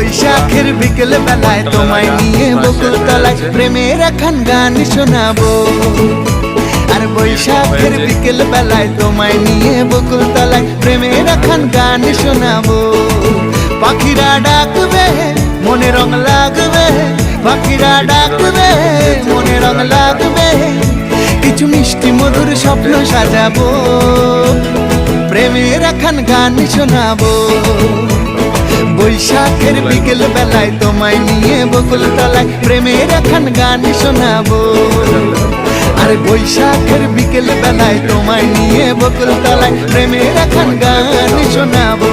বৈশাখের বিকেল বেলায় তোমায় নিয়ে বকুল তলায় প্রেমের একখান গান শোনাবো। আর বৈশাখের বিকেল বেলায় তোমায় নিয়ে বকুল তলায় প্রেমের একখান গান শোনাবো। পাখিরা ডাকবে মনে রং লাগবে, পাখিরা ডাকবে মনে রং লাগবে, কিছু মিষ্টি মধুর স্বপ্ন সাজাবো, প্রেমের একখান গান শোনাবো। বৈশাখের বিকেল বেলায় তোমায় নিয়ে বকুল তলায় প্রেমের একখান গান শোনাবো। আর বৈশাখের বিকেল বেলায় তোমায় নিয়ে বকুল তলায় প্রেমের একখান গান শোনাবো।